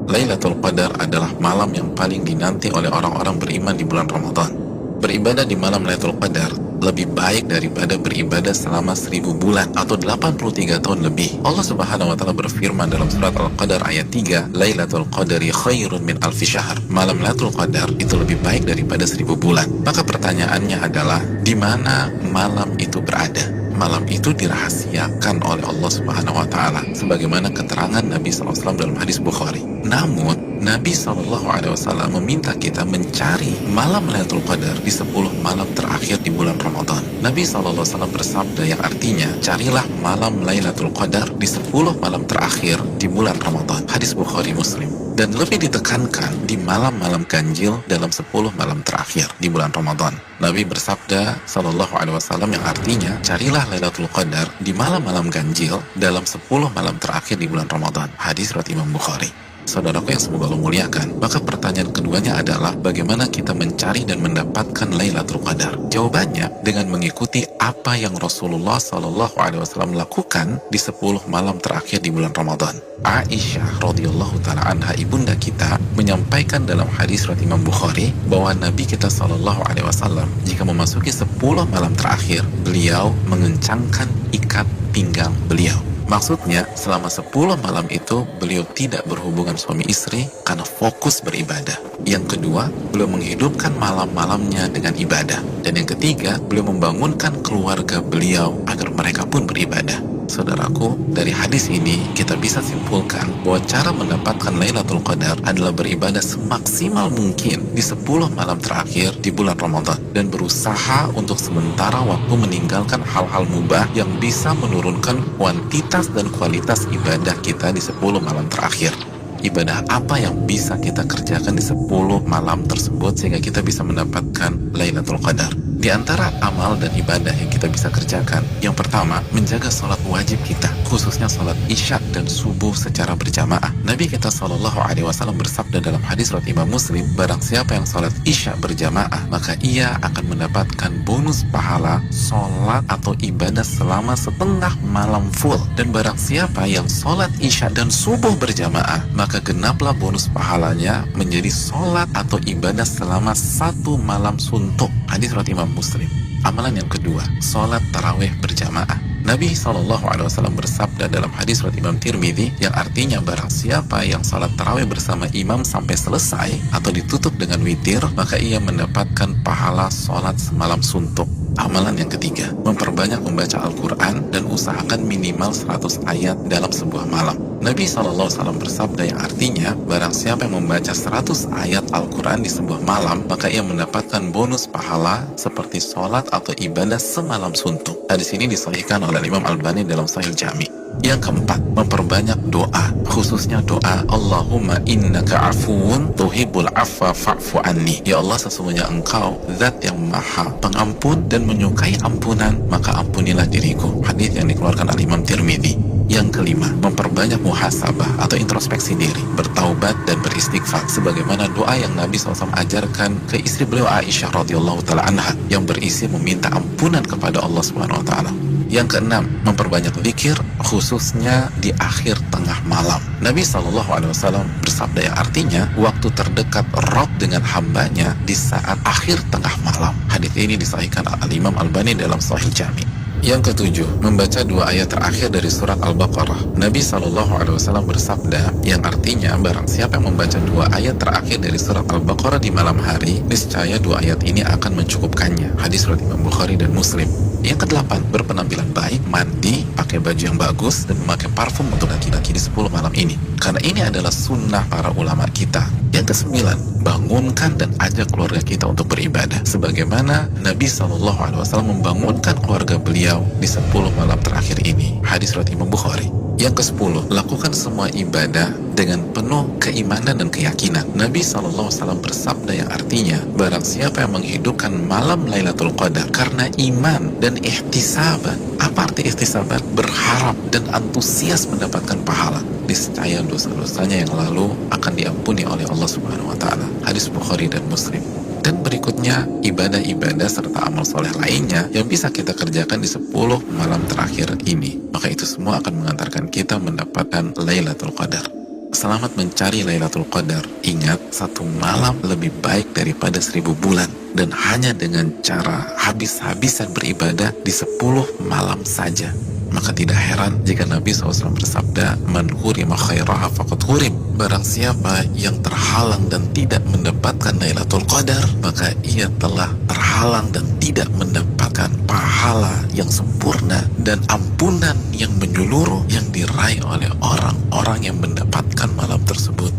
Lailatul Qadar adalah malam yang paling dinanti oleh orang-orang beriman di bulan Ramadan. Beribadah di malam Lailatul Qadar lebih baik daripada beribadah selama 1000 bulan atau 83 tahun lebih. Allah Subhanahu wa taala berfirman dalam surat Al-Qadar ayat 3, Lailatul Qadari khairun min alfi syahr. Malam Lailatul Qadar itu lebih baik daripada 1000 bulan. Maka pertanyaannya adalah, di mana malam itu berada? Malam itu dirahasiakan oleh Allah Subhanahu wa taala sebagaimana keterangan Nabi SAW dalam hadis Bukhari. Namun Nabi SAW meminta kita mencari malam Lailatul Qadar di 10 malam terakhir di bulan Ramadan. Nabi SAW bersabda yang artinya, carilah malam Lailatul Qadar di 10 malam terakhir di bulan Ramadan. Hadis Bukhari Muslim. Dan lebih ditekankan di malam-malam ganjil dalam 10 malam terakhir di bulan Ramadan. Nabi bersabda SAW yang artinya, carilah Lailatul Qadar di malam-malam ganjil dalam 10 malam terakhir di bulan Ramadan. Hadis riwayat Imam Bukhari. Saudaraku yang semoga Allah muliakan, maka pertanyaan keduanya adalah bagaimana kita mencari dan mendapatkan Lailatul Qadar? Jawabannya dengan mengikuti apa yang Rasulullah SAW lakukan di 10 malam terakhir di bulan Ramadan. Aisyah radhiyallahu taala anha, ibunda kita, menyampaikan dalam hadis riwayat Imam Bukhari bahwa Nabi kita SAW jika memasuki 10 malam terakhir, beliau mengencangkan ikat pinggang beliau. Maksudnya, selama 10 malam itu, beliau tidak berhubungan suami istri karena fokus beribadah. Yang kedua, beliau menghidupkan malam-malamnya dengan ibadah. Dan yang ketiga, beliau membangunkan keluarga beliau agar mereka pun beribadah. Saudaraku, dari hadis ini kita bisa simpulkan bahwa cara mendapatkan Lailatul Qadar adalah beribadah semaksimal mungkin di 10 malam terakhir di bulan Ramadan dan berusaha untuk sementara waktu meninggalkan hal-hal mubah yang bisa menurunkan kuantitas dan kualitas ibadah kita di 10 malam terakhir. Ibadah apa yang bisa kita kerjakan di 10 malam tersebut sehingga kita bisa mendapatkan Lailatul Qadar? Di antara amal dan ibadah yang kita bisa kerjakan, yang pertama, menjaga sholat wajib kita, khususnya sholat isya dan subuh secara berjamaah. Nabi kita SAW bersabda dalam hadis riwayat Imam Muslim, barang siapa yang sholat isya berjamaah, maka ia akan mendapatkan bonus pahala sholat atau ibadah selama setengah malam full. Dan barang siapa yang sholat isya dan subuh berjamaah, maka genaplah bonus pahalanya menjadi sholat atau ibadah selama 1 malam suntuk. Hadis riwayat Imam Muslim. Amalan yang kedua, sholat tarawih berjamaah. Nabi SAW bersabda dalam hadis riwayat Imam Tirmidzi yang artinya barang siapa yang sholat tarawih bersama imam sampai selesai atau ditutup dengan witir, maka ia mendapatkan pahala sholat semalam suntuk. Amalan yang ketiga, memperbanyak membaca Al-Quran dan usahakan minimal 100 ayat dalam sebuah malam. Nabi SAW bersabda yang artinya, barang siapa yang membaca 100 ayat Al-Quran di sebuah malam, maka ia mendapatkan bonus pahala seperti sholat atau ibadah semalam suntuk. Hadis ini disahihkan oleh Imam Albani dalam Sahih Jami. Yang keempat, memperbanyak doa, khususnya doa Allahumma innaka afuun tuhibbul afwa fa'fu anni. Ya Allah, sesungguhnya Engkau zat yang maha pengampun dan menyukai ampunan, maka ampunilah diriku. Hadis yang dikeluarkan oleh Imam Tirmidzi. Yang kelima, memperbanyak muhasabah atau introspeksi diri, bertaubat dan beristighfar sebagaimana doa yang Nabi SAW ajarkan ke istri beliau Aisyah radhiyallahu taala anha yang berisi meminta ampunan kepada Allah Subhanahu wa taala. Yang keenam, memperbanyak zikir khususnya di akhir tengah malam. Nabi SAW bersabda yang artinya waktu terdekat Rabb dengan hambanya di saat akhir tengah malam. Hadis ini disahihkan Al-Imam Albani dalam Sahih Jami. Yang ketujuh, membaca 2 ayat terakhir dari surat Al-Baqarah. Nabi SAW bersabda yang artinya barang siapa yang membaca 2 ayat terakhir dari surat Al-Baqarah di malam hari, niscaya 2 ayat ini akan mencukupkannya. Hadis riwayat Imam Bukhari dan Muslim. Yang kedelapan, berpenampilan baik, mandi, pakai baju yang bagus, dan memakai parfum untuk laki-laki di 10 malam ini. Karena ini adalah sunnah para ulama kita. Yang kesembilan, bangunkan dan ajak keluarga kita untuk beribadah. Sebagaimana Nabi SAW membangunkan keluarga beliau di 10 malam terakhir ini. Hadis riwayat Imam Bukhari. Yang ke-10, lakukan semua ibadah dengan penuh keimanan dan keyakinan. Nabi SAW bersabda yang artinya, barang siapa yang menghidupkan malam Lailatul Qadar karena iman dan ihtisaban. Apa arti ihtisaban? Berharap dan antusias mendapatkan pahala. Niscaya dosa-dosanya yang lalu akan diampuni oleh Allah Subhanahu wa taala. Hadis Bukhari dan Muslim. Dan berikutnya, ibadah-ibadah serta amal soleh lainnya yang bisa kita kerjakan di 10 malam terakhir ini. Maka itu semua akan mengantarkan kita mendapatkan Lailatul Qadar. selamat mencari Lailatul Qadar. Ingat, satu malam lebih baik daripada 1000 bulan. Dan hanya dengan cara habis-habisan beribadah di 10 malam saja. Maka tidak heran jika Nabi SAW bersabda, "Man hurima khairaha faqad hurim." Barang siapa yang terhalang dan tidak mendapatkan Lailatul Qadar, maka ia telah terhalang dan tidak mendapatkan pahala yang sempurna dan ampunan yang menyeluruh yang diraih oleh orang-orang yang mendapatkan malam tersebut.